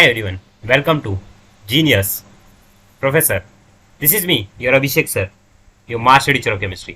Hi everyone, welcome to Genius Professor. This is me, your Abhishek sir, your master teacher of chemistry.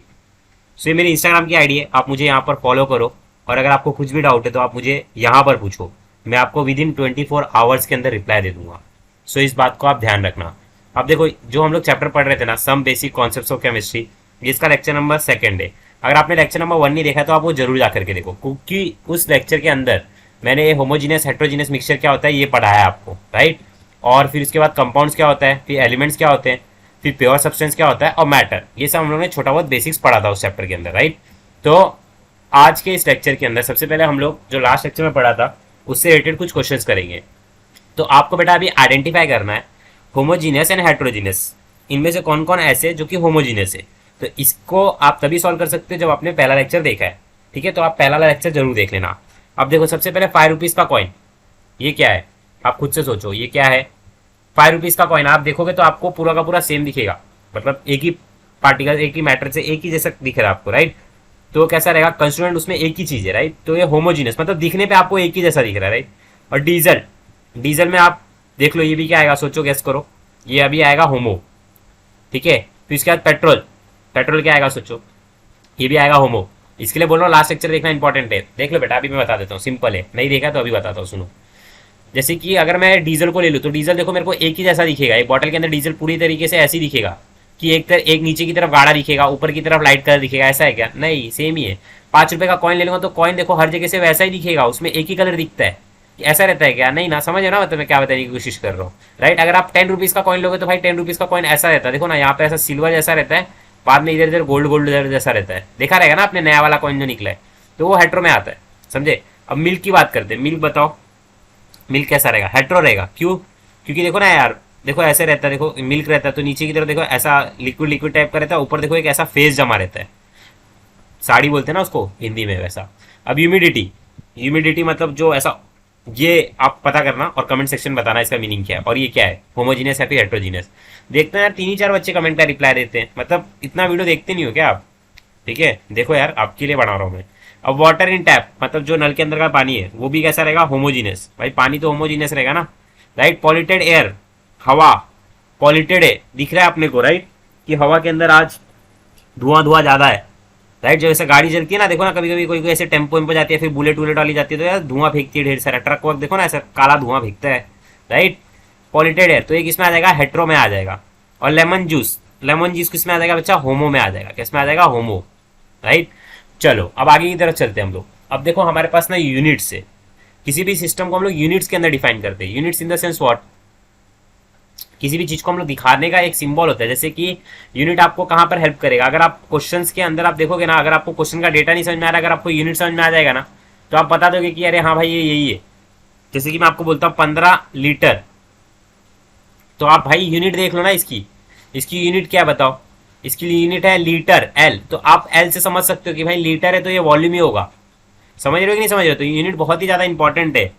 सो ये मेरी Instagram की ID है, आप मुझे यहाँ पर फॉलो करो और अगर आपको कुछ भी डाउट है तो आप मुझे यहाँ पर पूछो, मैं आपको विद इन 24 आवर्स के अंदर रिप्लाई दे दूंगा. सो इस बात को आप ध्यान रखना. अब देखो जो हम लोग चैप्टर पढ़ रहे थे ना, some basic concepts of chemistry, इसका लेक्चर नंबर 2 है. अगर आपने लेक्चर नंबर 1 नहीं देखा तो आप वो जरूर जा करके देखो, क्योंकि उस लेक्चर के अंदर मैंने होमोजीनियस हेट्रोजीनियस मिक्सचर क्या होता है ये पढ़ाया आपको, राइट. और फिर उसके बाद कंपाउंड्स क्या होता है, फिर एलिमेंट्स क्या होते हैं, फिर प्योर सब्सटेंस क्या होता है और मैटर, ये सब हम लोगों ने छोटा बहुत बेसिक्स पढ़ा था उस चैप्टर के अंदर, राइट. तो आज के इस लेक्चर के अंदर सबसे पहले हम लोग जो लास्ट लेक्चर में पढ़ा था उससे रिलेटेड कुछ क्वेश्चंस करेंगे. तो आपको बेटा अभी आइडेंटिफाई करना है होमोजीनियस एंड हेट्रोजीनियस, इनमें से कौन कौन ऐसे जो कि होमोजीनियस है. तो इसको आप तभी सॉल्व कर सकते हो जब आपने पहला लेक्चर देखा है, ठीक है. तो आप पहला लेक्चर जरूर देख लेना. अब देखो सबसे पहले 5 रुपीज़ का कॉइन, ये क्या है आप खुद से सोचो, ये क्या है. 5 रुपीज़ का कॉइन आप देखोगे तो आपको पूरा का पूरा सेम दिखेगा, मतलब एक ही पार्टिकल एक ही मैटर से एक ही जैसा दिख रहा है आपको, राइट. तो कैसा रहेगा, कंस्टिट्यूएंट उसमें एक ही चीज़ है, राइट. तो ये होमोजीनियस मतलब दिखने पे आपको एक ही जैसा दिख रहा है, राइट. और डीजल, डीजल में आप देख लो ये भी क्या आएगा, सोचो गैस करो, ये अभी आएगा होमो, ठीक है. फिर इसके बाद पेट्रोल, पेट्रोल क्या आएगा सोचो, ये भी आएगा होमो. इसके लिए बोल रहा हूँ लास्ट लेक्चर देखना इंपॉर्टेंट है, देख लो बेटा अभी मैं बता देता हूँ, सिंपल है, नहीं देखा तो अभी बताता हूँ सुनो. जैसे कि अगर मैं डीजल को ले लूँ तो डीजल देखो मेरे को एक ही जैसा दिखेगा, एक बॉटल के अंदर डीजल पूरी तरीके से ऐसी दिखेगा कि एक नीचे की तरफ गाढ़ा दिखेगा, ऊपर की तरफ लाइट कलर दिखेगा, ऐसा है क्या, नहीं सेम ही है. 5 रुपये का कॉइन ले लूँगा तो कॉइन देखो हर जगह से वैसा ही दिखेगा, उसमें एक ही कलर दिखता है, ऐसा रहता है क्या, नहीं ना, समझ ना मतलब मैं क्या बताने की कोशिश कर रहा हूँ, राइट. अगर आप 10 रुपीज़ का कॉइन लोगे तो भाई 10 रुपीज़ का कॉइन ऐसा रहता है, देखो ना यहाँ पे ऐसा सिल्वर जैसा रहता है, बाद में इधर इधर गोल्ड गोल्ड जैसा रहता है, देखा रहेगा ना आपने नया वाला कॉइन जो निकला है, तो वो हेट्रो में आता है, समझे. अब मिल्क की बात करते हैं, मिल्क बताओ मिल्क कैसा रहेगा, हेट्रो रहेगा. क्यों, क्योंकि देखो ना यार, देखो ऐसे रहता है, देखो मिल्क रहता है तो नीचे की तरफ देखो ऐसा लिक्विड लिक्विड टाइप का रहता है, ऊपर देखो एक ऐसा फेस जमा रहता है, साड़ी बोलते हैं ना उसको हिंदी में वैसा. अब ह्यूमिडिटी, ह्यूमिडिटी मतलब जो ऐसा, ये आप पता करना और कमेंट सेक्शन में बताना इसका मीनिंग क्या है और ये क्या है, होमोजीनियस है फिर हेट्रोजीनियस. देखते हैं यार 3 ही 4 बच्चे कमेंट का रिप्लाई देते हैं, मतलब इतना वीडियो देखते नहीं हो क्या आप, ठीक है. देखो यार आपके लिए बना रहा हूँ मैं. अब वाटर इन टैप मतलब जो नल के अंदर का पानी है वो भी कैसा रहेगा, होमोजीनियस. भाई पानी तो होमोजीनियस रहेगा ना, राइट. पॉल्यूटेड एयर, हवा पॉल्यूटेड है, दिख रहा है अपने को, राइट, कि हवा के अंदर आज धुआं धुआं ज्यादा है, राइट. जब ऐसे गाड़ी चलती है ना, देखो ना कभी कभी कोई कोई ऐसे टेम्पो वेम्पो जाती है, फिर बुलेट वुलेट वाली जाती है तो यार धुआं फेंकती है ढेर सारा, ट्रक वक देखो ना ऐसा काला धुआं फेंकता है, राइट. पॉल्यूटेड एयर तो एक इसमें आ जाएगा, हेट्रो में आ जाएगा. और लेमन जूस, लेमन जूस किसमें आ जाएगा बच्चा, होमो में आ जाएगा, किसमें आ जाएगा, होमो, राइट. चलो अब आगे की तरफ चलते हैं हम लोग. अब देखो हमारे पास ना यूनिट्स है, किसी भी सिस्टम को हम लोग यूनिट्स के अंदर डिफाइन करते हैं. Units in the sense what, किसी भी चीज को हम लोग दिखाने का एक सिंबल होता है. जैसे कि यूनिट आपको कहाँ पर हेल्प करेगा, अगर आप क्वेश्चंस के अंदर आप देखोगे ना, अगर आपको क्वेश्चन का डेटा नहीं समझ में आ रहा, अगर आपको यूनिट समझ में आ जाएगा ना तो आप बता दोगे कि अरे हाँ भाई ये यही है. जैसे कि मैं आपको बोलता हूँ 15 लीटर, तो आप भाई यूनिट देख लो ना इसकी, इसकी यूनिट क्या बताओ, इसकी यूनिट है लीटर, एल. तो आप एल से समझ सकते हो कि भाई लीटर है तो ये वॉल्यूम ही होगा. समझ रहे हो कि नहीं समझ रहे हो. तो यूनिट बहुत ही ज्यादा इंपॉर्टेंट है,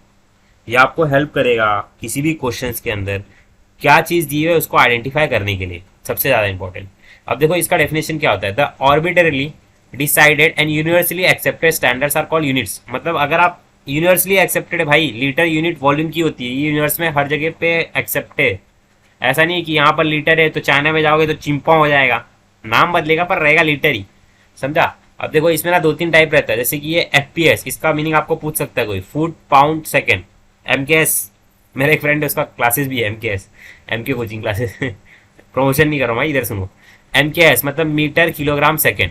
ये आपको हेल्प करेगा किसी भी क्वेश्चंस के अंदर क्या चीज दी है उसको आइडेंटिफाई करने के लिए, सबसे ज्यादा इंपॉर्टेंट. अब देखो इसका डेफिनेशन क्या होता है, the arbitrarily decided and universally accepted standards are called units. मतलब अगर आप यूनिवर्सली एक्सेप्टेड है, भाई लीटर यूनिट वॉल्यूम की होती है, ये यूनिवर्स में हर जगह पे एक्सेप्ट है. ऐसा नहीं है कि यहाँ पर लीटर है तो चाइना में जाओगे तो चिंपा हो जाएगा, नाम बदलेगा पर रहेगा लीटर ही, समझा. अब देखो इसमें ना 2-3 टाइप रहता है, जैसे कि ये FPS, इसका मीनिंग आपको पूछ सकता है कोई, फुट पाउंड सेकेंड. MKS, मेरा एक फ्रेंड है उसका क्लासेस भी है MKS, MK coaching classes promotion नहीं कर रहा हूँ इधर सुनो. MKS मतलब मीटर किलोग्राम सेकेंड.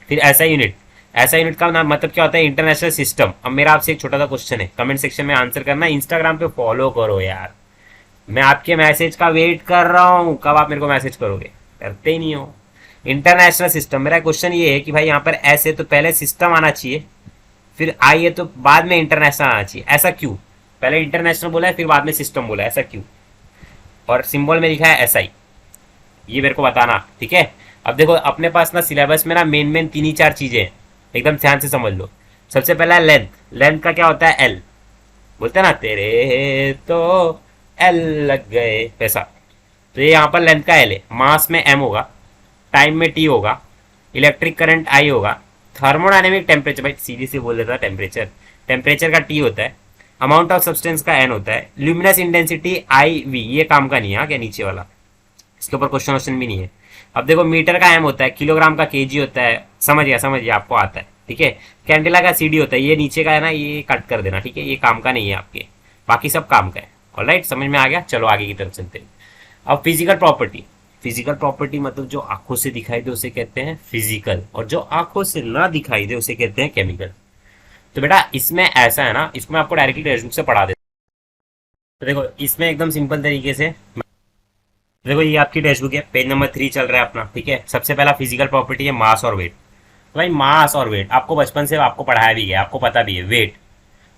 फिर ऐसा यूनिट, ऐसा यूनिट का नाम मतलब क्या होता है, इंटरनेशनल सिस्टम. अब मेरा आपसे एक छोटा सा क्वेश्चन है, कमेंट सेक्शन में आंसर करना, इंस्टाग्राम पे फॉलो करो यार, मैं आपके मैसेज का वेट कर रहा हूँ, कब आप मेरे को मैसेज करोगे, करते ही नहीं हो. इंटरनेशनल सिस्टम, मेरा क्वेश्चन ये है कि भाई यहाँ पर ऐसे तो पहले सिस्टम आना चाहिए, फिर आई है तो बाद में इंटरनेशनल आना चाहिए, ऐसा क्यों, पहले इंटरनेशनल बोला है फिर बाद में सिस्टम बोला है, ऐसा क्यों. और सिंबल में लिखा है SI, ये मेरे को बताना, ठीक है. अब देखो अपने पास ना सिलेबस में ना मेन 3 ही 4 चीजें हैं, एकदम ध्यान से समझ लो. सबसे पहला है लेंथ, लेंथ का क्या होता है, L, बोलते हैं ना तेरे तो L लग गए वैसा, तो ये यहाँ पर लेंथ का L है. मास में M होगा, टाइम में T होगा, इलेक्ट्रिक करंट I होगा, थर्मोडायनेमिक टेम्परेचर, भाई सीधी से बोल देता टेम्परेचर, टेम्परेचर का T होता है, अमाउंट ऑफ सब्सटेंस का एन होता है, ल्यूमिनस इंटेंसिटी आई वी, ये काम का नहीं है क्या नीचे वाला, इसके ऊपर क्वेश्चन भी नहीं है। अब देखो मीटर का एम होता है, किलोग्राम का केजी होता है, समझ गया आपको आता है, ठीक है। कैंडेला का सीडी होता है, ये नीचे का है ना, ये कट कर देना, ठीक है, ये काम का नहीं है आपके, बाकी सब काम का है। ऑलराइट, समझ में आ गया, चलो आगे की तरफ चलते हैं। अब फिजिकल प्रॉपर्टी, फिजिकल प्रॉपर्टी मतलब जो आंखों से दिखाई दे उसे कहते हैं फिजिकल, और जो आंखों से ना दिखाई दे उसे कहते हैं केमिकल। तो बेटा इसमें ऐसा है ना, इसमें आपको डायरेक्टली टेक्स्ट बुक से पढ़ा देते। तो देखो इसमें एकदम सिंपल तरीके से, देखो ये आपकी टेक्स्ट बुक है, पेज नंबर 3 चल रहा है अपना, ठीक है। सबसे पहला फिजिकल प्रॉपर्टी है मास और वेट। तो भाई मास और वेट आपको बचपन से आपको पढ़ाया भी गया, आपको पता भी है। वेट,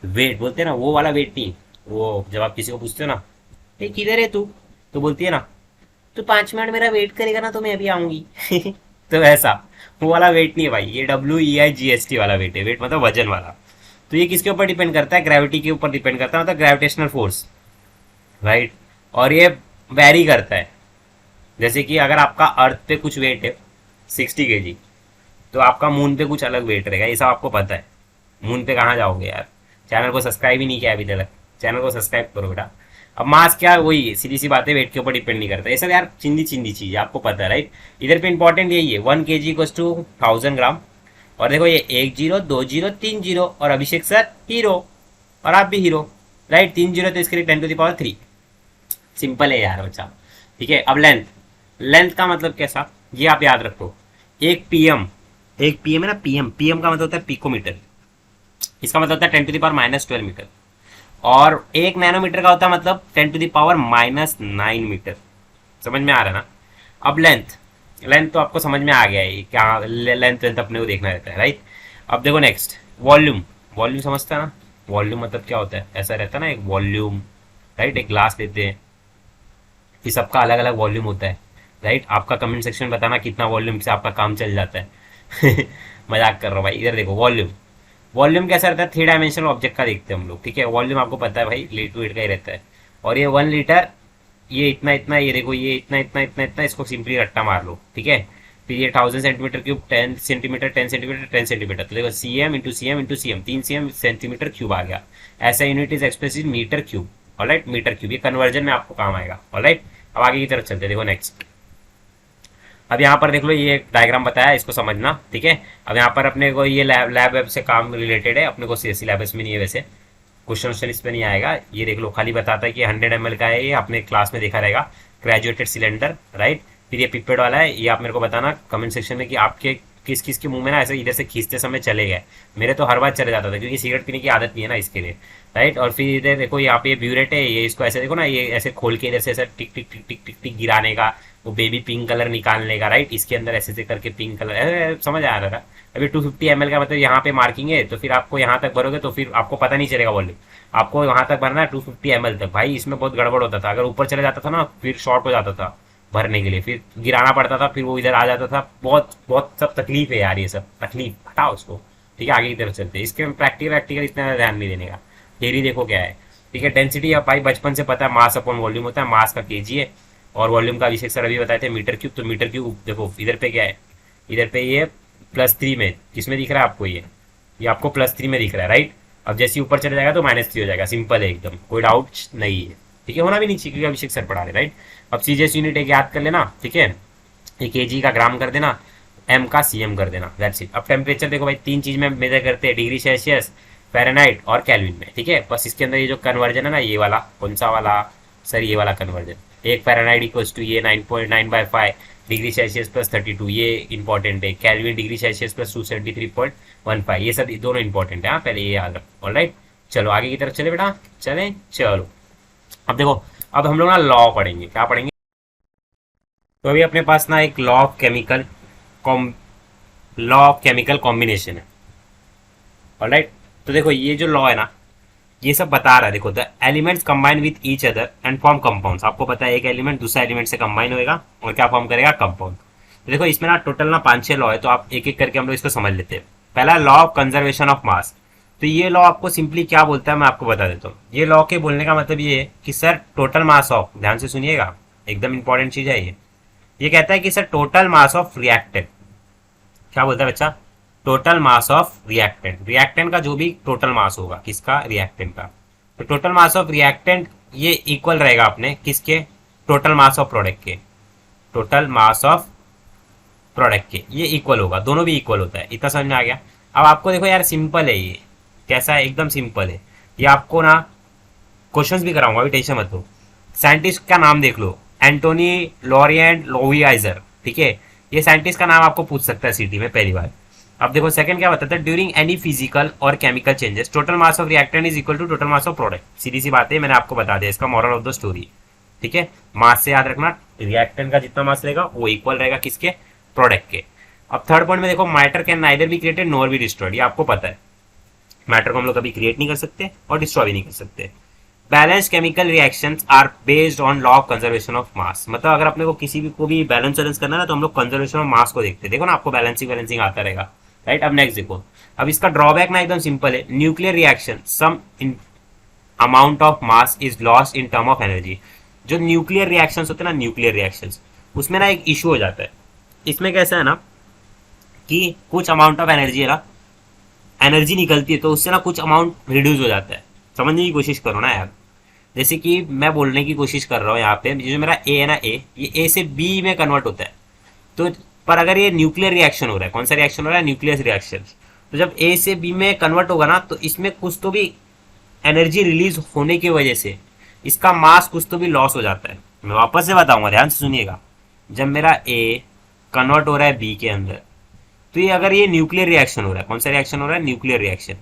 वेट बोलते हैं ना, वो वाला वेट नहीं, वो जब आप किसी को पूछते हो ना, किधर है तू, तो बोलती है ना, तू 5 मिनट मेरा वेट करेगा ना तो मैं अभी आऊंगी तो ऐसा वो वाला वेट नहीं है भाई, ये WEIGST वाला वेट है। वेट मतलब वजन वाला। तो ये किसके ऊपर डिपेंड करता है, ग्रेविटी के ऊपर डिपेंड करता है, मतलब ग्रेविटेशनल फोर्स, राइट। और ये वेरी करता है, जैसे कि अगर आपका अर्थ पे कुछ वेट है 60 kg, तो आपका मून पे कुछ अलग वेट रहेगा, ये सब आपको पता है। मून पे कहाँ जाओगे यार, चैनल को सब्सक्राइब ही नहीं किया अभी तक, चैनल को सब्सक्राइब करो बेटा। अब मास क्या, वही सीधी सी बात है, वेट के ऊपर डिपेंड नहीं करता, ये सब यार चिंदी चिंदी चीज है, आपको पता है, राइट। इधर पे इंपॉर्टेंट यही है, 1 kg इक्वल्स टू 1000 ग्राम। और देखो ये 1 0 2 0 3 0, और अभिषेक सर हीरो, और आप भी हीरो, राइट। 3 0 तो इसके लिए 10⁻3, सिंपल है यार बच्चा, ठीक है। अब लेंथ, लेंथ का मतलब कैसा, ये आप याद रखो, एक पीएम, एक पीएम है ना, पीएम, पीएम का मतलब होता है पिकोमीटर, इसका मतलब होता है 10⁻12 मीटर। और 1 नैनोमीटर का होता है मतलब 10⁻−9 मीटर। समझ में आ रहा है ना। अब लेंथ, लेंथ तो आपको समझ में आ गया है, क्या लेंथ लेंथ अपने को देखना रहता है, राइट। अब देखो नेक्स्ट, वॉल्यूम, वॉल्यूम समझता है ना, वॉल्यूम मतलब क्या होता है, ऐसा रहता है ना एक वॉल्यूम, राइट। एक ग्लास लेते हैं, ये सबका अलग अलग वॉल्यूम होता है, राइट। आपका कमेंट सेक्शन में बताना कितना वॉल्यूम से आपका काम चल जाता है मजाक कर रहा हूँ भाई। इधर देखो वॉल्यूम, वॉल्यूम कैसा रहता है, 3 डायमेंशनल ऑब्जेक्ट का देखते हैं हम लोग, ठीक है। वॉल्यूम आपको पता है भाई, लिक्विड का ही रहता है। और ये 1 लीटर, ये इतना इतना, ये देखो ये इतना इतना इतना इतना, इसको सिंपली रट्टा मार लो, ठीक है। फिर ये 1000 centimetre cube, 10 centimetre 10 centimetre 10 centimetre, तो देखो CM × CM × CM 3 CM centimetre cube आ गया। ऐसा unit is express in metre cube, alright, metre cube, ये कन्वर्जन में आपको काम आएगा, ऑलराइट। अब आगे की तरफ चलते हैं, देखो नेक्स्ट। अब यहाँ पर देख लो, ये एक डायग्राम बताया, इसको समझना, ठीक है। अब यहाँ पर अपने को ये लैब लैब वेब से काम रिलेटेड है, अपने को CSC लैब्स में नहीं है वैसे, क्वेश्चन इस पे नहीं आएगा। ये देख लो, खाली बताता है कि 100 ml का है, ये अपने क्लास में देखा रहेगा, ग्रेजुएटेड सिलेंडर, राइट। फिर ये पिपेट वाला है, ये आप मेरे को बताना कमेंट सेक्शन में कि आपके किस किस के मुंह में ना ऐसे इधर से खींचते समय चले गए। मेरे तो हर बार चले जाता था, क्योंकि सिगरेट पीने की आदत नहीं है ना, इसके लिए, राइट। और फिर इधर देखो, यहाँ पे ये ब्यूरेट है, ये इसको ऐसे देखो ना, ये ऐसे खोल के इधर से ऐसे टिक टिक टिक टिक टिक टिक गिराने का, वो बेबी पिंक कलर निकालने का, राइट। इसके अंदर ऐसे ऐसे करके पिंक कलर, समझ आ रहा था। अभी 250 ml का मतलब यहाँ पे मार्किंग है, तो फिर आपको यहाँ तक भरोगे तो फिर आपको पता नहीं चलेगा वॉल्यूम, आपको वहां तक भरना है 250 ml तक। भाई इसमें बहुत गड़बड़ होता था, अगर ऊपर चले जाता था ना फिर शॉर्ट हो जाता था भरने के लिए, फिर गिराना पड़ता था, फिर वो इधर आ जाता था, बहुत बहुत सब तकलीफ है यार, ये सब तकलीफ, हटाओ उसको, ठीक है। आगे की तरफ चलते हैं, इसके प्रैक्टिकल प्रैक्टिकल इतना ध्यान नहीं देने का। थेरी देखो क्या है, ठीक है। डेंसिटी अब भाई बचपन से पता है, मास अपॉन वॉल्यूम होता है, मास का केजी है, और वॉल्यूम का अभिषेक सर अभी बताए थे मीटर क्यूब। तो मीटर क्यूब देखो इधर पे क्या है, इधर पे ये +3 में, किसमें दिख रहा है आपको, ये आपको +3 में दिख रहा है, राइट। अब जैसे ऊपर चले जाएगा तो -3 हो जाएगा, सिंपल है एकदम, कोई डाउट नहीं है, ठीक है। होना भी नहीं चाहिए, क्योंकि अभिषेक सर पढ़ा रहे, राइट। अब सीजीएस यूनिट एक याद कर लेना, ठीक है। ये केजी का ग्राम कर देना, एम का सीएम कर देना, दैट्स इट। अब टेम्परेचर देखो भाई, 3 चीज में मेजर करते हैं, डिग्री सेल्सियस, फ़ारेनहाइट और केल्विन में, ठीक है। बस इसके अंदर ये जो कन्वर्जन है ना, ये वाला कौन सा वाला सर, ये वाला कन्वर्जन, एक फ़ारेनहाइट इक्वल्स टू ये 9.9/5 डिग्री सेल्सियस +32, ये इंपॉर्टेंट है। केल्विन डिग्री सेल्सियस +273.15, ये सब दोनों इंपॉर्टेंट है, हाँ, पहले ये याद रखो, ऑलराइट। चलो आगे की तरफ चले बेटा, चलें, चलो। अब देखो, अब हम लोग ना लॉ पढ़ेंगे, क्या पढ़ेंगे। तो अभी अपने पास ना एक लॉ ऑफ केमिकल कॉम्बिनेशन है, ऑलराइट। तो देखो ये जो लॉ है ना, ये सब बता रहा है, देखो the elements combine with each other and form compounds. आपको पता है एक एलिमेंट दूसरा एलिमेंट से कंबाइन होएगा और क्या फॉर्म करेगा, कंपाउंड। तो देखो इसमें ना टोटल ना 5-6 लॉ है, तो आप एक एक करके हम लोग इसको समझ लेते हैं। पहला लॉ ऑफ कंजर्वेशन ऑफ मास। तो ये लॉ आपको सिंपली क्या बोलता है, मैं आपको बता देता हूँ। ये लॉ के बोलने का मतलब ये है कि सर टोटल मास ऑफ, ध्यान से सुनिएगा, एकदम इंपॉर्टेंट चीज है ये कहता है कि sir total mass of reactant, क्या बोलता है बच्चा, total mass of reactant, reactant का जो भी टोटल मास होगा, किसका, रिएक्टेंट का, तो टोटल मास ऑफ रिएक्टेंट ये इक्वल रहेगा अपने किसके, टोटल मास ऑफ प्रोडक्ट के, टोटल मास ऑफ प्रोडक्ट के ये इक्वल होगा, दोनों भी इक्वल होता है। इतना समझ में आ गया। अब आपको देखो यार सिंपल है ये, कैसा है, एकदम सिंपल है ये। आपको ना क्वेश्चंस भी कराऊंगा, अभी टेंशन मत लो। साइंटिस्ट का नाम देख लो, एंटोनी लॉरिएंट लोवियाइजर, ठीक है, ये साइंटिस्ट का नाम आपको पूछ सकता है सीटी में पहली बार। अब देखो सेकंड क्या बताता है, ड्यूरिंग एनी फिजिकल और chemical changes total mass of reactant is equal to total mass of product. सीधी सी बात है, मैंने आपको बता दिया इसका मॉरल ऑफ द स्टोरी, ठीक है। मास से याद रखना, रिएक्टेंट का जितना मास रहेगा वो इक्वल रहेगा किसके, प्रोडक्ट के। अब थर्ड पॉइंट में देखो, matter can neither be created nor be destroyed, ये आपको पता है। मैटर को हम लोग कभी क्रिएट नहीं कर सकते और डिस्ट्रॉय भी नहीं कर सकते। Balance chemical reactions are based on law of conservation of mass, मतलब अगर अपने को किसी भी को भी बैलेंस करना है ना, तो हम लोग कंजर्वेशन ऑफ मास को देखते हैं। देखो ना आपको बैलेंसिंग आता रहेगा, राइट। अब नेक्स्ट देखो, अब इसका ड्रॉबैक ना एकदम सिंपल है, nuclear reaction some amount of mass is lost in term of energy. जो न्यूक्लियर रिएक्शंस होते हैं ना, न्यूक्लियर रिएक्शंस, उसमें ना एक इशू हो जाता है। इसमें कैसा है ना कि कुछ अमाउंट ऑफ एनर्जी है ना, एनर्जी निकलती है तो उससे ना कुछ अमाउंट रिड्यूस हो जाता है। समझने की कोशिश करो ना यार। जैसे कि मैं बोलने की कोशिश कर रहा हूँ यहाँ पे, जो मेरा ए है ना, ये ए से बी में कन्वर्ट होता है। तो पर अगर ये न्यूक्लियर रिएक्शन हो रहा है, कौन सा रिएक्शन हो रहा है, न्यूक्लियर रिएक्शन, तो जब ए से बी में कन्वर्ट होगा ना, तो इसमें कुछ तो भी एनर्जी रिलीज होने की वजह से इसका मास कुछ तो भी लॉस हो जाता है। मैं वापस से बताऊंगा, ध्यान से सुनिएगा। जब मेरा ए कन्वर्ट हो रहा है बी के अंदर, तो ये अगर ये न्यूक्लियर रिएक्शन हो रहा है, कौन सा रिएक्शन हो रहा है, न्यूक्लियर रिएक्शन,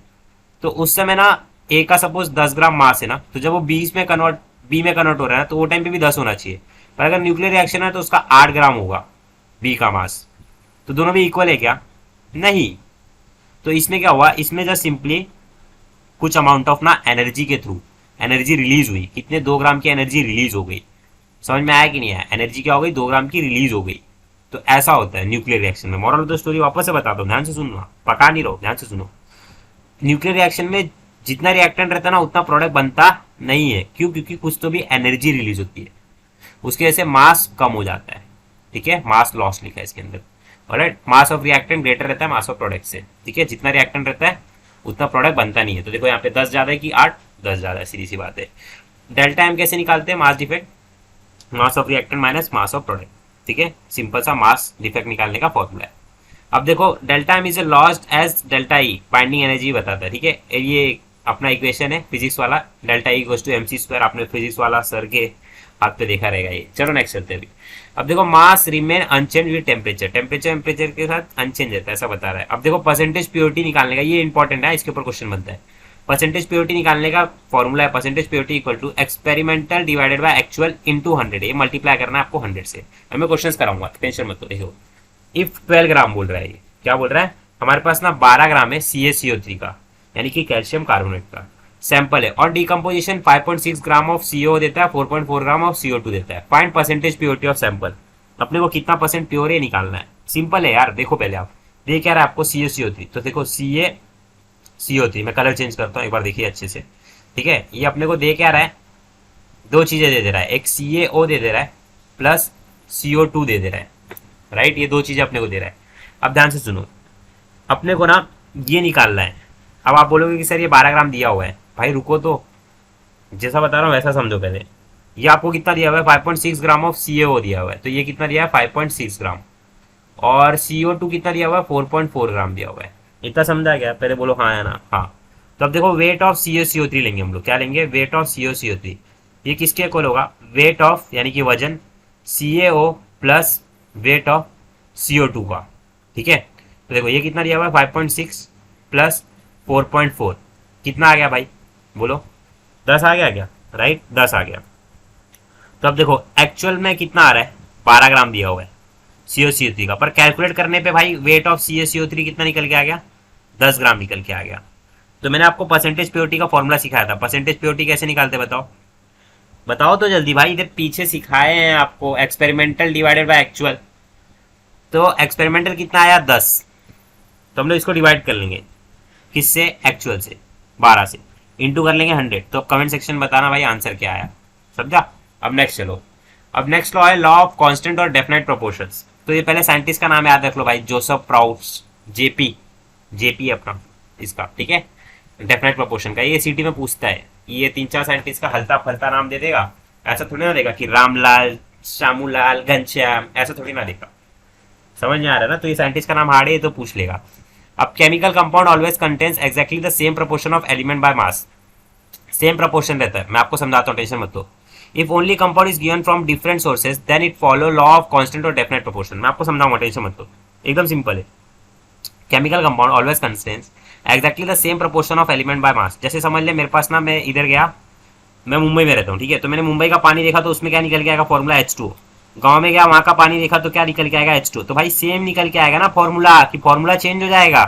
तो उस समय ना ए का सपोज 10 ग्राम मास है ना, तो जब वो बी में कन्वर्ट हो रहा है ना, तो वो टाइम पे भी 10 होना चाहिए। पर अगर न्यूक्लियर रिएक्शन है तो उसका 8 ग्राम होगा बी का मास। तो दोनों भी इक्वल है क्या, नहीं। तो इसमें क्या हुआ, इसमें जस्ट सिंपली कुछ अमाउंट ऑफ ना एनर्जी के थ्रू एनर्जी रिलीज हुई, कितने 2 ग्राम की एनर्जी रिलीज हो गई। समझ में आया कि नहीं आया, एनर्जी क्या हो गई, 2 ग्राम की रिलीज हो गई। तो ऐसा होता है न्यूक्लियर रिएक्शन में। मॉरल ऑफ द स्टोरी वापस से बता दो, ध्यान से सुनना, पका नहीं रहो, ध्यान से सुनो। न्यूक्लियर रिएक्शन में जितना रिएक्टेंट रहता है ना, उतना प्रोडक्ट बनता नहीं है। क्यों, क्योंकि कुछ तो भी एनर्जी रिलीज होती है, उसकी वजह से मास कम हो जाता है, ठीक है। मास लॉस लिखा है इसके अंदर, alright. Mass of reactant greater रहता है मास ऑफ प्रोडक्ट से, ठीक है। जितना रिएक्टेंट रहता है उतना प्रोडक्ट बनता नहीं है। तो देखो यहाँ पे 10 ज्यादा है कि 8, 10 ज्यादा है, सीधी सी बात है। डेल्टा एम कैसे निकालते हैं, mass defect, mass of reactant minus mass of product, ठीक है। सिंपल सा मास डिफेक्ट निकालने का फॉर्मूला है। अब देखो delta M is lost as delta E, binding energy बताता है, ठीक है। ये अपना इक्वेशन है फिजिक्स वाला, delta E equals to MC square, आपने फिजिक्स वाला सर के हाथ पे देखा रहेगा ये। चलो नेक्स्ट चलते हैं अभी। अब देखो mass remain unchange with temperature, temperature के साथ अनचेंज रहता है, ऐसा बता रहा है। अब देखो परसेंटेज प्योरिटी निकालने का, ये इंपॉर्टेंट है, इसके ऊपर क्वेश्चन बनता है। परसेंटेज प्योरिटी निकालने का फॉर्मूला है, percentage purity equal to experimental divided by actual into 100। ये मल्टीप्लाई करना है आपको 100 से। अब मैं क्वेश्चंस कराऊंगा, टेंशन मत लो। देखो इफ 12 ग्राम बोल रहा है, ये क्या बोल रहा है, हमारे पास ना 12 ग्राम है CaCO3 का, यानी कि कैल्शियम कार्बोनेट का सैंपल है, और डिकम्पोजिशन 5.6 ग्राम ऑफ CO देता है, 4.4 ग्राम ऑफ CO2 देता है। Find percentage purity of sample, अपने को कितना परसेंट प्योर है निकालना है। सिंपल है यार, देखो पहले आप ये क्या रहा है आपको CaCO3, तो देखो CaCO3, मैं कलर चेंज करता हूँ एक बार, देखिए अच्छे से, ठीक है। ये अपने को दे क्या रहा है, दो चीजें दे रहा है, एक CaO दे रहा है प्लस CO2 दे रहा है, राइट। ये दो चीजें अपने को दे रहा है। अब ध्यान से सुनो, अपने को ना ये निकालना है। अब आप बोलोगे कि सर ये 12 ग्राम दिया हुआ है, भाई रुको तो, जैसा बता रहा हूँ वैसा समझो पहले। ये आपको कितना दिया हुआ है, 5.6 ग्राम ऑफ CaO दिया हुआ है, तो ये कितना दिया है 5.6 ग्राम, और CO2 कितना दिया हुआ है 4.4 ग्राम दिया हुआ है। इतना समझा गया, पहले बोलो हाँ या ना, हाँ। तो अब देखो वेट ऑफ CaCO3 लेंगे हम लोग, क्या लेंगे, वेट ऑफ CaCO3। ये किसके इक्वल होगा, वेट ऑफ यानी कि वजन CaO plus weight of CO2 का, ठीक है। तो देखो ये कितना दिया हुआ है 5.6 प्लस 4.4, कितना आ गया भाई, बोलो 10 आ गया क्या, राइट, 10 आ गया। तो अब देखो एक्चुअल में कितना आ रहा है, 12 ग्राम दिया हुआ है CaCO3 का, पर कैलकुलेट करने पे भाई वेट ऑफ CaCO3 कितना निकल के आ गया, 10 ग्राम निकल के आ गया। तो मैंने आपको परसेंटेज प्योरिटी का फॉर्मूला सिखाया था, परसेंटेज प्योरिटी कैसे निकालते बताओ, बताओ तो जल्दी भाई, इधर पीछे सिखाए हैं आपको, एक्सपेरिमेंटल डिवाइडेड बाय एक्चुअल। तो एक्सपेरिमेंटल कितना आया 10, तो हम लोग इसको डिवाइड कर लेंगे किससे, एक्चुअल से, 12 से, इंटू कर लेंगे 100। तो कमेंट सेक्शन बताना भाई आंसर क्या आया, समझा। अब नेक्स्ट चलो, अब नेक्स्ट लॉ है लॉ ऑफ कांस्टेंट और डेफिनेट प्रोपोर्शंस। तो ये पहले साइंटिस्ट का नाम याद रख लो भाई, जोसेफ प्राउस, जेपी अपना इसका, ठीक है, डेफिनेट प्रोपोर्शन का, ये सीटी में पूछता है, ये 3-4 साइंटिस्ट का हल्ता फलता नाम दे देगा, ऐसा थोड़ी ना देगा कि रामलाल, श्यामूलाल, घनश्याम, ऐसा थोड़ी ना देगा। समझ में आ रहा है ना? तो ये साइंटिस्ट का नाम हार्ड है तो पूछ लेगा। अब chemical compound always contains exactly the same proportion of element by mass. Same proportion रहता है, मैं आपको समझाता हूँ, टेंशन मत लो। If only compound is given from different sources then it follow law of constant और डेफिनेट प्रोपोर्शन। मैं आपको समझाऊंगा, टेंशन मत लो, एकदम सिंपल है। Chemical compound always contains exactly the same proportion of element by mass. जैसे समझ ले मेरे पास ना, मैं इधर गया, मैं मुंबई में रहता हूँ, ठीक है, तो मैंने मुंबई का पानी देखा तो उसमें क्या निकल के आएगा, फॉर्मूला H2O। गांव में गया, वहां का पानी देखा तो क्या निकल के आएगा, H2O। तो भाई सेम निकल के आएगा ना फॉर्मूला, कि फॉर्मूला चेंज हो जाएगा?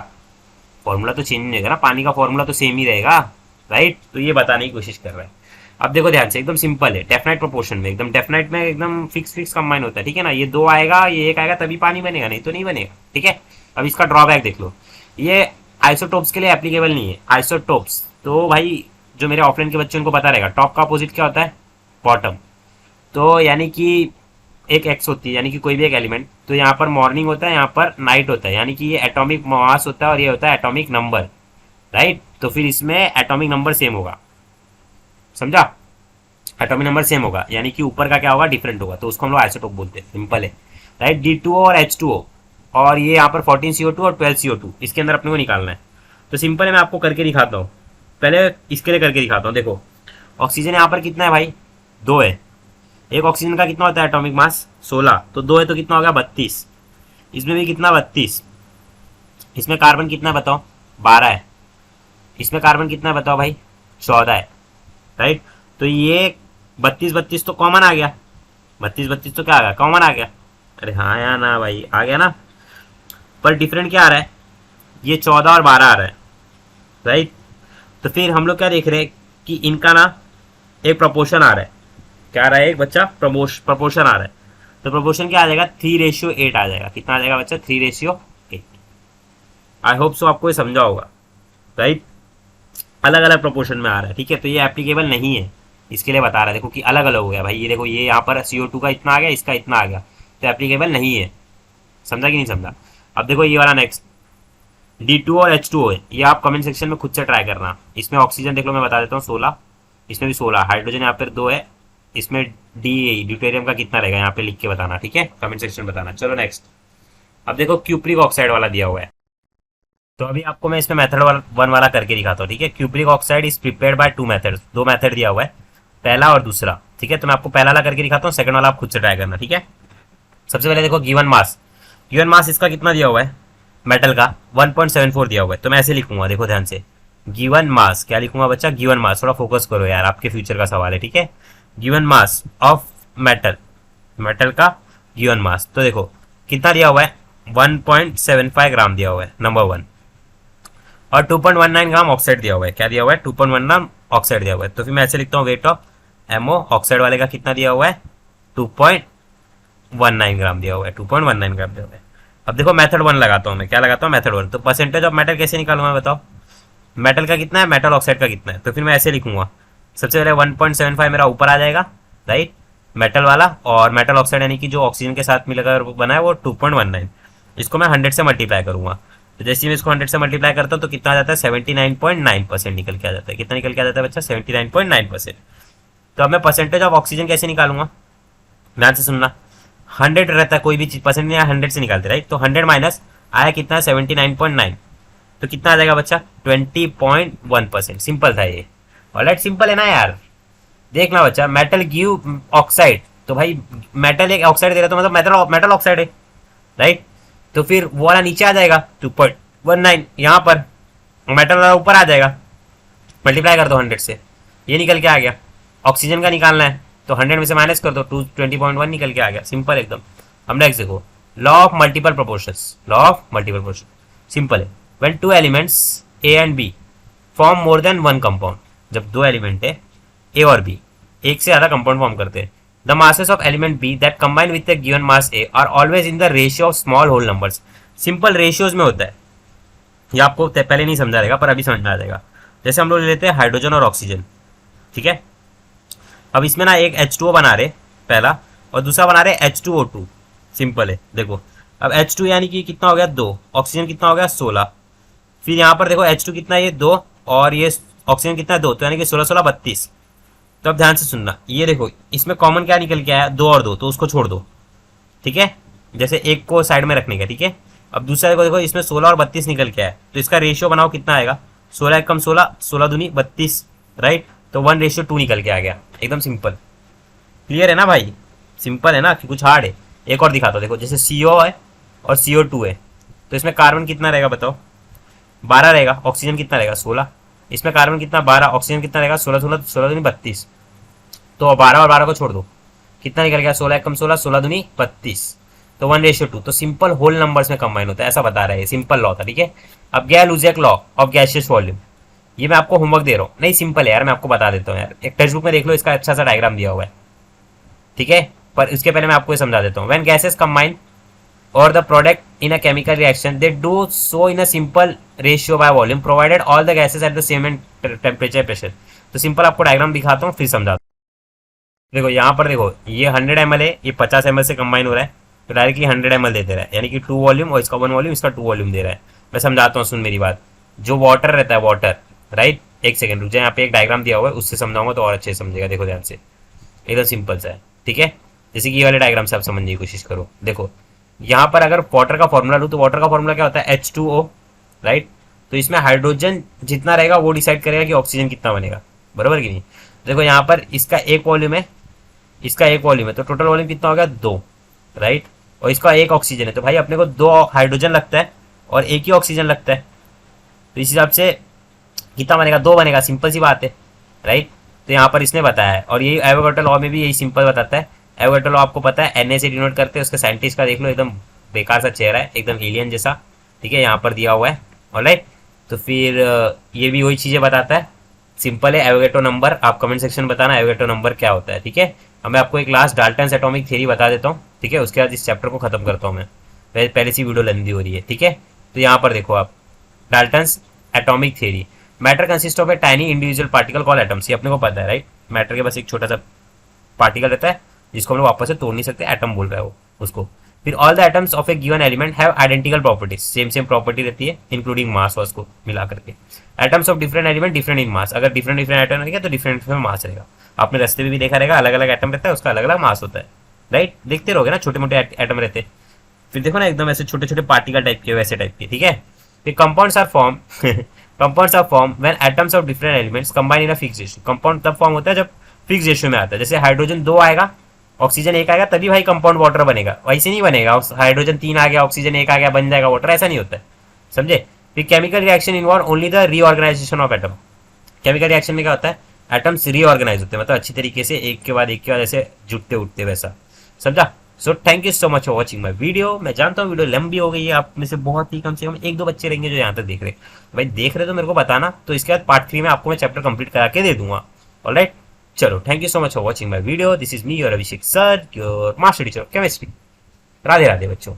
फॉर्मूला तो चेंज नहीं होगा ना, पानी का फॉर्मूला तो सेम ही रहेगा, राइट? तो ये बताने की कोशिश कर रहा है। अब देखो ध्यान से, एकदम सिंपल है, डेफिनेट प्रोपोर्शन में, एकदम डेफिनेट में एकदम फिक्स कंबाइन होता है, ठीक है ना? ये दो आएगा, ये एक आएगा, तभी पानी बनेगा, नहीं तो नहीं बनेगा, ठीक है? अब इसका ड्रॉबैक देख लो, ये आइसोटोप्स के लिए एप्लीकेबल नहीं है। आइसोटोप्स तो भाई जो मेरे ऑफलाइन के बच्चे उनको पता रहेगा, टॉप का अपोजिट क्या होता है, बॉटम। तो यानी कि एक एक्स होती है, यानी कि कोई भी एक एलिमेंट, तो यहाँ पर मॉर्निंग होता है, यहाँ पर नाइट होता है, यानी कि ये एटॉमिक मास होता है और ये होता है एटॉमिक नंबर, राइट? तो फिर इसमें एटॉमिक नंबर सेम होगा, समझा? एटॉमिक नंबर सेम होगा, यानी कि ऊपर का क्या होगा, डिफरेंट होगा, तो उसको हम लोग आइसोटोप बोलते हैं, सिंपल है, राइट? D2O और H2O, और ये यहाँ पर 14CO2 और 12CO2, इसके अंदर अपने को निकालना है। तो सिंपल है, मैं आपको करके दिखाता हूँ, पहले इसके लिए करके दिखाता हूँ। देखो ऑक्सीजन यहाँ पर कितना है भाई, 2 है। एक ऑक्सीजन का कितना होता है एटॉमिक मास, 16, तो 2 है तो कितना हो गया, 32। इसमें भी कितना, 32। इसमें कार्बन कितना है बताओ, 12 है। इसमें कार्बन कितना है बताओ भाई, 14 है, राइट? तो ये 32 तो कॉमन आ गया, 32 तो क्या आ गया, कॉमन आ गया। अरे हाँ या ना भाई, आ गया ना? पर डिफरेंट क्या आ रहा है, ये 14 और 12 आ रहा है, राइट? तो फिर हम लोग क्या देख रहे हैं कि इनका ना एक प्रपोर्शन आ रहा है, क्या आ रहा है, एक बच्चा प्रपोर्शन आ रहा है। तो प्रपोर्शन क्या आ जाएगा, 3:8 आ जाएगा। कितना आ जाएगा बच्चा, 3:8। आई होप सो आपको ये समझा होगा, राइट? अलग अलग प्रपोर्शन में आ रहा है, ठीक है? तो ये एप्लीकेबल नहीं है, इसके लिए बता रहा है, देखो कि अलग अलग हो गया भाई। ये देखो, ये यहाँ पर CO2 का इतना आ गया, इसका इतना आ गया, तो एप्लीकेबल नहीं है। समझा कि नहीं समझा? अब देखो ये वाला नेक्स्ट, D2 और H2O है, ये आप कमेंट सेक्शन में खुद से ट्राई करना। इसमें ऑक्सीजन देख लो, मैं बता देता हूँ 16, इसमें भी 16, हाइड्रोजन यहाँ पर 2 है, इसमें ड्यूटेरियम का कितना रहेगा यहाँ पे लिख के बताना, ठीक है? कमेंट सेक्शन में बताना। चलो नेक्स्ट, अब देखो क्यूप्रिक ऑक्साइड वाला दिया हुआ है, तो अभी आपको मैं इसमें मेथड 1 वाला करके दिखाता हूँ, ठीक है? Cupric oxide is prepared by 2 methods, 2 method दिया हुआ है, पहला और दूसरा, ठीक है? तो मैं आपको पहला वाला करके दिखाता हूँ, सेकंड वाला आप खुद से ट्राई करना, ठीक है? सबसे पहले देखो गिवन मास इसका कितना दिया हुआ है, मेटल का 1.74 दिया हुआ है। तो मैं ऐसे लिखूंगा, देखो ध्यान से, गिवन मास, क्या लिखूंगा बच्चा, गिवन मास। थोड़ा फोकस करो यार, आपके फ्यूचर का सवाल है, ठीक है? गिवन मास ऑफ मेटल का गिवन मास, तो देखो कितना दिया हुआ है, 1.75 ग्राम दिया हुआ है, नंबर 1। और 2.19 ग्राम ऑक्साइड दिया हुआ है, क्या दिया हुआ है, 2.19 ऑक्साइड दिया हुआ है। तो फिर मैं ऐसे लिखता हूँ, वेट ऑफ एमओ ऑक्साइड वाले का कितना दिया हुआ है, 2.19 ग्राम दिया हुआ है, 2.19 ग्राम दिया हुआ है। अब देखो मेथड 1 लगाता हूँ मैं, क्या लगाता हूँ, मेथड 1। तो परसेंटेज ऑफ मेटल कैसे निकालूंगा बताओ, मेटल का कितना है, मेटल ऑक्साइड का कितना है। तो फिर मैं ऐसे लिखूंगा, सबसे पहले 1.75 मेरा ऊपर आ जाएगा, राइट, मेटल वाला, और मेटल ऑक्साइड यानी कि जो ऑक्सीजन के साथ मिलकर बना है वो 2.19, इसको मैं 100 से मल्टीप्लाई करूंगा। तो जैसे मैं इसको 100 से मल्टीप्लाई करता हूँ तो कितना आ जाता है, 79.9% निकल के आ जाता है। कितना निकल के आ जाता है बच्चा, 79.9%। तो अब मैं परसेंटेज ऑफ ऑक्सीजन कैसे निकालूंगा, ध्यान से सुनना। 100 रहता है, कोई भी चीज परसेंट नहीं, 100 से निकालते, राइट? तो 100 माइनस आया कितना, 79.9, तो कितना आ जाएगा बच्चा, 20.1%। सिंपल था ये, ऑलराइट? सिंपल है ना यार? देखना बच्चा, मेटल गिव ऑक्साइड, तो भाई मेटल एक ऑक्साइड दे रहा है, तो मतलब मेटल ऑक्साइड है, राइट? तो फिर वो वाला नीचे आ जाएगा 2.19 यहाँ पर, मेटल वाला ऊपर आ जाएगा, मल्टीप्लाई कर दो 100 से, ये निकल के आ गया। ऑक्सीजन का निकालना है तो 100 में से माइनस कर दो, 20.1 निकल के आ गया, सिंपल एकदम। हम नेक्स्ट देखो, law of multiple proportions, law of multiple proportion simple है। When 2 elements A and B form more than 1 compound, जब 2 एलिमेंट है ए और बी, एक से ज्यादा कंपाउंड फॉर्म करते हैं, the masses of element B that combine with a given mass A are always in the ratio of small whole numbers। Simple ratios में होता है, ये आपको पहले नहीं समझा रहेगा पर अभी समझ में आ जाएगा। जैसे हम लोग ले लेते हैं हाइड्रोजन और ऑक्सीजन, ठीक है? अब इसमें ना एक H2O बना रहे पहला, और दूसरा बना रहे H2O2, सिंपल है। देखो अब H2 यानी कि कितना हो गया, 2, ऑक्सीजन कितना हो गया, 16। फिर यहाँ पर देखो H2 कितना है, ये 2, और ये ऑक्सीजन कितना है 2, तो यानी कि 16 16 32। तो अब ध्यान से सुनना, ये देखो इसमें कॉमन क्या निकल के आया, 2 और 2, तो उसको छोड़ दो, ठीक है, जैसे एक को साइड में रखने का, ठीक है। अब दूसरा देखो, इसमें 16 और 32 निकल के आया, तो इसका रेशियो बनाओ कितना आएगा, 16 एक कम 16, 16 दूनी 32, राइट। तो 1:2 निकल के आ गया, एकदम सिंपल। क्लियर है ना भाई, सिंपल है ना कि कुछ हार्ड है। एक और दिखाता हूं, देखो जैसे CO है और CO2 है, तो इसमें कार्बन कितना रहेगा बताओ, 12 रहेगा, ऑक्सीजन कितना रहेगा 16, इसमें कार्बन कितना 12, ऑक्सीजन कितना रहेगा 16 16, 16 दूनी 32, तो 12 और 12 को छोड़ दो, कितना निकल गया, 16 एक कम 16, 16 दूनी 32, तो 1:2। तो सिंपल होल नंबर्स में कंबाइन होता है, ऐसा बता रहा है, सिंपल लॉ था, ठीक है। अब गया लूजियक लॉ ऑफ गैसियस वॉल्यूम, ये मैं आपको होमवर्क दे रहा हूँ, नहीं सिंपल है यार, मैं आपको बता देता हूँ यार, एक टेक्स्ट बुक में देख लो, इसका अच्छा सा डायग्राम दिया हुआ है, ठीक है। पर इसके पहले मैं आपको ये समझा देता हूँ, व्हेन गैसेस कंबाइन और the product in a chemical reaction they do so in a simple ratio by volume provided all the gases at the same temperature pressure. तो सिंपल आपको डायग्राम दिखाता हूँ फिर समझाता हूँ। देखो यहाँ पर देखो, ये 100 ml है, ये 50 ml से कंबाइन हो रहा है, तो डायरेक्टली 100 ml दे रहा है, यानी कि 2 वॉल्यूम, और इसका 1 वॉल्यूम, इसका 2 वॉल्यूम दे रहा है। मैं समझाता हूँ, सुन मेरी बात। जो वाटर रहता है, वाटर, राइट, एक सेकंड रुक जाए, यहाँ पे एक डायग्राम दिया हुआ है, उससे समझाऊंगा तो और अच्छे से समझेगा, देखो ध्यान से, एकदम सिंपल सा है, ठीक है। जैसे कि ये वाले डायग्राम से आप समझने की कोशिश करो। देखो यहाँ पर अगर वाटर का फॉर्मूला लूँ, तो वाटर का फॉर्मूला क्या होता है, H2O, राइट। तो इसमें हाइड्रोजन जितना रहेगा वो डिसाइड करेगा कि ऑक्सीजन कितना बनेगा, बराबर कि नहीं। देखो यहाँ पर इसका एक वॉल्यूम है, इसका एक वॉल्यूम है, तो टोटल वॉल्यूम कितना हो गया 2, राइट। और इसका एक ऑक्सीजन है, तो भाई अपने को 2 हाइड्रोजन लगता है और एक ही ऑक्सीजन लगता है, तो इस हिसाब से कितना बनेगा, 2 बनेगा, सिंपल सी बात है, राइट। तो यहाँ पर इसने बताया है, और यही एवोगाड्रो लॉ में भी यही सिंपल बताता है। एवोगाड्रो लॉ आपको पता है, Na से डिनोट करते हैं, उसके साइंटिस्ट का देख लो, एकदम बेकार सा चेहरा है, एकदम एलियन जैसा, ठीक है, यहाँ पर दिया हुआ है, ऑलराइट। तो फिर ये भी वही चीज़ें बताता है, सिंपल है। एवोगाड्रो नंबर आप कमेंट सेक्शन में बताना एवोगाड्रो नंबर क्या होता है, ठीक है। अब मैं आपको एक लास्ट डाल्टन्स एटॉमिक थ्योरी बता देता हूँ, ठीक है, उसके बाद इस चैप्टर को खत्म करता हूँ मैं, पहले सी वीडियो लंबी हो रही है, ठीक है। तो यहाँ पर देखो आप, Dalton's atomic theory, matter consist of a tiny individual particle call atoms, ये अपने को पता है, राइट। मैटर के बस एक छोटा सा पार्टिकल रहता है जिसको हम लोग वापस से तोड़ नहीं सकते, एटम बोल रहा है वो उसको। फिर all the atoms of a given element have identical properties, same same property रहती है, इंक्लूडिंग मास और उसको मिला करके। Atoms of different element different in mass, अगर डिफरेंट डिफरेंट एटम रहेगा तो डिफरेंट डिफरेंट मास रहेगा। आपने रास्ते में भी देखा रहेगा, अलग अलग एटम रहता है, उसका अलग अलग मास होता है, राइट। देखते रहोगे ना, छोटे मोटे एटम रहते हैं, फिर देखो ना एकदम ऐसे छोटे छोटे पार्टिकल टाइप के, वैसे टाइप के, ठीक है। फिर compounds are form compounds are form when atoms of different elements combine in a fixed ratio. Compound तब फॉर्म होता है जब फिक्स रेशियो में आता है, जैसे हाइड्रोजन 2 आएगा, ऑक्सीजन 1 आएगा, तभी भाई कंपाउंड वाटर बनेगा, वैसे नहीं बनेगा हाइड्रोजन 3 आ गया, ऑक्सीजन 1 आ गया, बन जाएगा वाटर, ऐसा नहीं होता है, समझे। फिर chemical reaction involve only the reorganization of atom. Chemical reaction में क्या होता है, एटम्स रीऑर्गेनाइज होते हैं, मतलब अच्छी तरीके से एक के बाद ऐसे जुटते उठते, वैसा, समझा। So thank you so much for watching my video. मैं जानता हूँ वीडियो लंबी हो गई है, आप में से बहुत ही कम से कम 1-2 बच्चे रहेंगे जो यहाँ तक देख रहे, भाई देख रहे तो मेरे को बताना, तो इसके बाद पार्ट 3 में आपको मैं चैप्टर कंप्लीट करा के दे दूंगा, ऑलराइट। चलो thank you so much for watching my video, this is me your Abhishek sir, your master teacher chemistry. Radhe Radhe बच्चों।